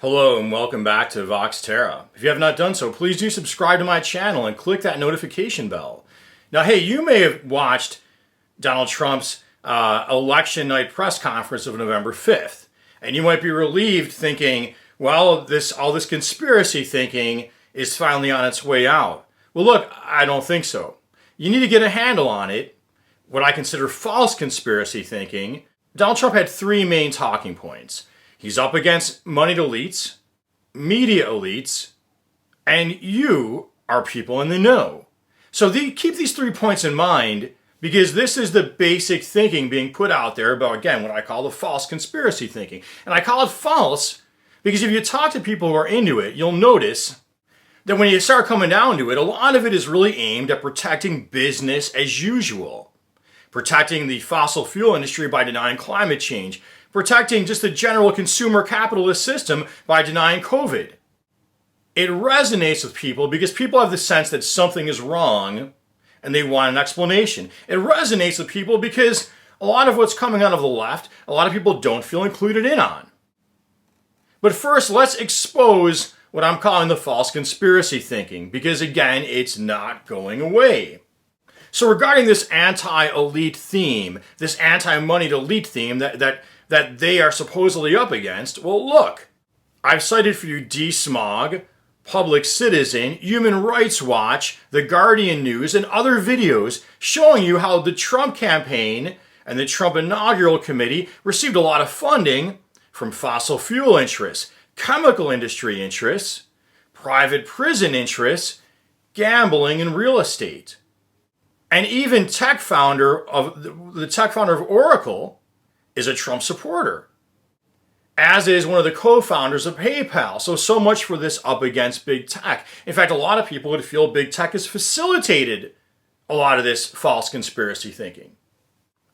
Hello and welcome back to Vox Terra. If you have not done so, please do subscribe to my channel and click that notification bell. Now, hey, you may have watched Donald Trump's election night press conference of November 5th, and you might be relieved thinking, well, all this conspiracy thinking is finally on its way out. Well, look, I don't think so. You need to get a handle on it. What I consider false conspiracy thinking. Donald Trump had three main talking points. He's up against moneyed elites, media elites, and you are people in the know. So keep these 3 points in mind, because this is the basic thinking being put out there about, again, what I call the false conspiracy thinking. And I call it false because if you talk to people who are into it, you'll notice that when you start coming down to it, a lot of it is really aimed at protecting business as usual, protecting the fossil fuel industry by denying climate change, protecting just the general consumer capitalist system by denying COVID. It resonates with people because people have the sense that something is wrong and they want an explanation. It resonates with people because a lot of what's coming out of the left, a lot of people don't feel included in on. But first, let's expose what I'm calling the false conspiracy thinking, because again, it's not going away. So regarding this anti-elite theme, this anti-moneyed elite theme that they are supposedly up against, well, look, I've cited for you DSMOG, Public Citizen, Human Rights Watch, The Guardian News, and other videos showing you how the Trump campaign and the Trump Inaugural Committee received a lot of funding from fossil fuel interests, chemical industry interests, private prison interests, gambling, and real estate. And even the tech founder of Oracle is a Trump supporter, as is one of the co-founders of PayPal. So much for this up against big tech. In fact, a lot of people would feel big tech has facilitated a lot of this false conspiracy thinking.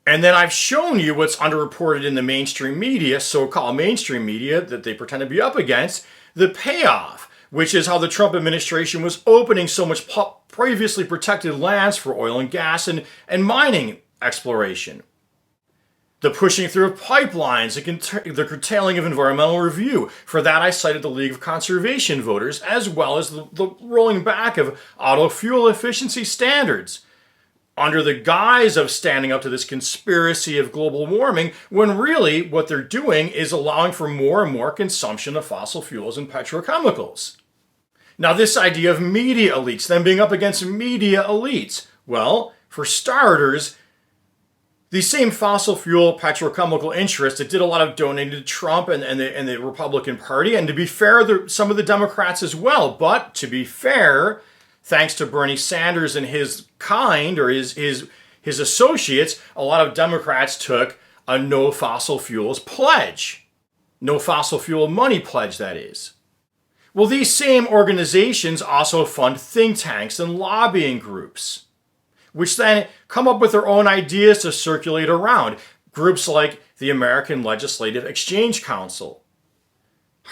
And then I've shown you what's underreported in the mainstream media, so-called mainstream media that they pretend to be up against, the payoff, which is how the Trump administration was opening so much previously protected lands for oil and gas and mining exploration. The pushing through of pipelines, the curtailing of environmental review. For that, I cited the League of Conservation Voters, as well as the rolling back of auto fuel efficiency standards, under the guise of standing up to this conspiracy of global warming, when really what they're doing is allowing for more and more consumption of fossil fuels and petrochemicals. Now, this idea of media elites, them being up against media elites, well, for starters, the same fossil fuel petrochemical interests that did a lot of donating to Trump and the Republican Party, and to be fair, some of the Democrats as well. But to be fair, thanks to Bernie Sanders and his kind, or his associates, a lot of Democrats took a no fossil fuels pledge. No fossil fuel money pledge, that is. Well, these same organizations also fund think tanks and lobbying groups, which then come up with their own ideas to circulate around. Groups like the American Legislative Exchange Council,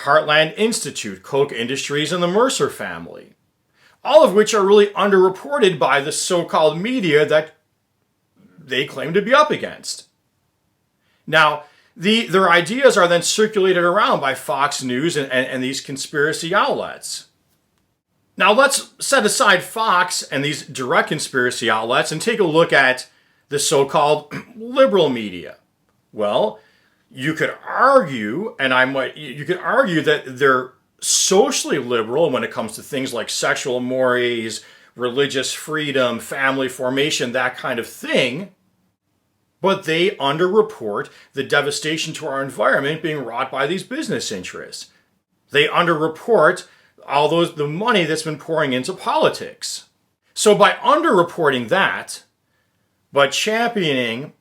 Heartland Institute, Koch Industries, and the Mercer family. All of which are really underreported by the so-called media that they claim to be up against. Now, their ideas are then circulated around by Fox News and these conspiracy outlets. Now let's set aside Fox and these direct conspiracy outlets and take a look at the so-called liberal media. Well, you could argue, you could argue that they're socially liberal when it comes to things like sexual mores, religious freedom, family formation, that kind of thing. But they underreport the devastation to our environment being wrought by these business interests. They underreport the money that's been pouring into politics. So by underreporting that, but championing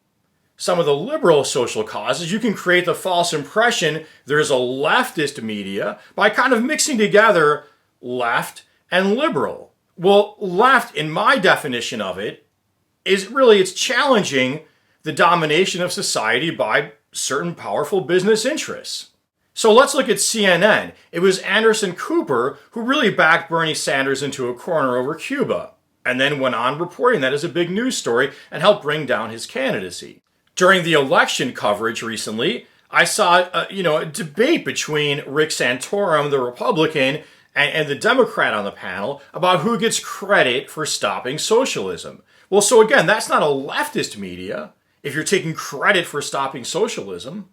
some of the liberal social causes, you can create the false impression there's a leftist media by kind of mixing together left and liberal. Well, left, in my definition of it, it's challenging the domination of society by certain powerful business interests. So let's look at CNN. It was Anderson Cooper who really backed Bernie Sanders into a corner over Cuba, and then went on reporting that as a big news story and helped bring down his candidacy. During the election coverage recently, I saw, a debate between Rick Santorum, the Republican, and the Democrat on the panel about who gets credit for stopping socialism. Well, so again, that's not a leftist media if you're taking credit for stopping socialism.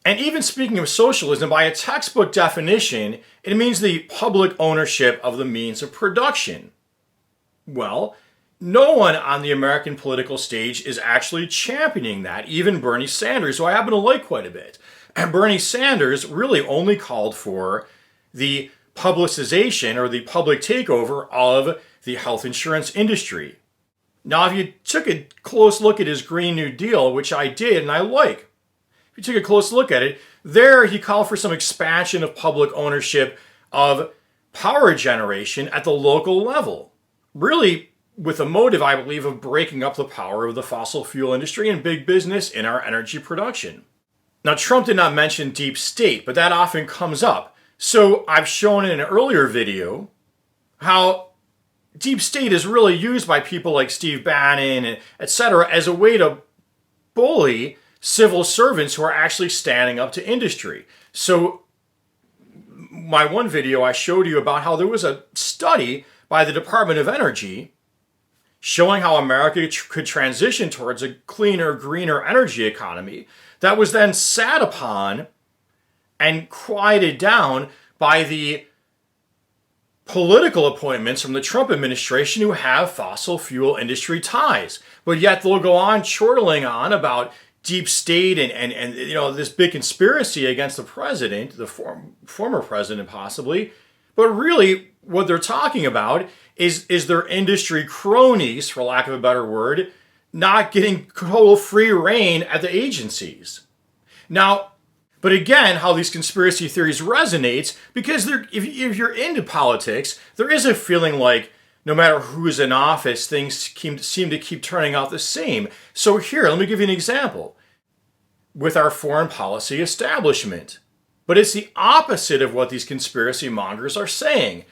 And even speaking of socialism, by a textbook definition, it means the public ownership of the means of production. Well, no one on the American political stage is actually championing that, even Bernie Sanders, who I happen to like quite a bit. And Bernie Sanders really only called for the publicization or the public takeover of the health insurance industry. Now, if you took a close look at his Green New Deal, which I did and I like, if you took a close look at it, there he called for some expansion of public ownership of power generation at the local level. Really, with a motive, I believe, of breaking up the power of the fossil fuel industry and big business in our energy production. Now, Trump did not mention deep state, but that often comes up. So I've shown in an earlier video how deep state is really used by people like Steve Bannon, etc., as a way to bully civil servants who are actually standing up to industry. So my one video, I showed you about how there was a study by the Department of Energy showing how America could transition towards a cleaner, greener energy economy that was then sat upon and quieted down by the political appointments from the Trump administration who have fossil fuel industry ties. But yet they'll go on chortling on about deep state and this big conspiracy against the president, the former president possibly. But really what they're talking about is their industry cronies, for lack of a better word, not getting total free reign at the agencies. Now, but again, how these conspiracy theories resonates, because if you're into politics, there is a feeling like no matter who's in office, things seem to keep turning out the same. So here, let me give you an example. With our foreign policy establishment. But it's the opposite of what these conspiracy mongers are saying.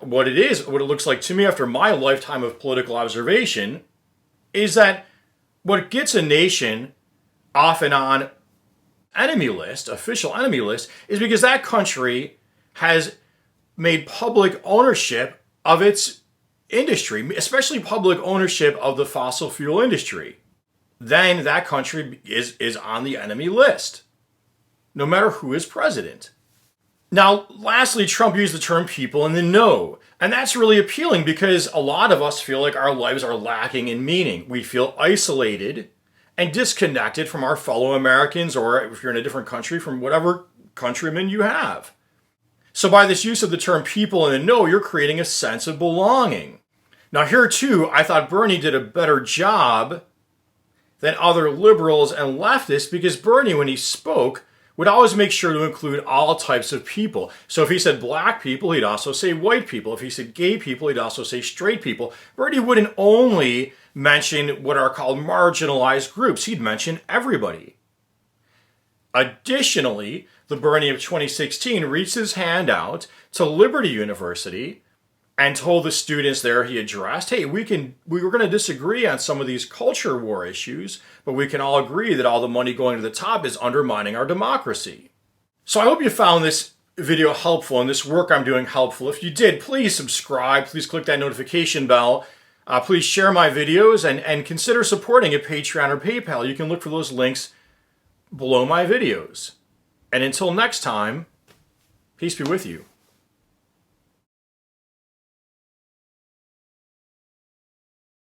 What it looks like to me after my lifetime of political observation, is that what gets a nation often on enemy list, official enemy list, is because that country has made public ownership of its industry, especially public ownership of the fossil fuel industry. Then that country is on the enemy list, no matter who is president. Now, lastly, Trump used the term people in the know. And that's really appealing because a lot of us feel like our lives are lacking in meaning. We feel isolated and disconnected from our fellow Americans, or if you're in a different country, from whatever countrymen you have. So by this use of the term people in the know, you're creating a sense of belonging. Now here too, I thought Bernie did a better job than other liberals and leftists, because Bernie, when he spoke, would always make sure to include all types of people. So if he said black people, he'd also say white people. If he said gay people, he'd also say straight people. Bernie wouldn't only mention what are called marginalized groups. He'd mention everybody. Additionally, the Bernie of 2016 reached his hand out to Liberty University and told the students there he addressed, hey, we were going to disagree on some of these culture war issues, but we can all agree that all the money going to the top is undermining our democracy. So I hope you found this video helpful and this work I'm doing helpful. If you did, please subscribe. Please click that notification bell. Please share my videos and consider supporting at Patreon or PayPal. You can look for those links below my videos. And until next time, peace be with you.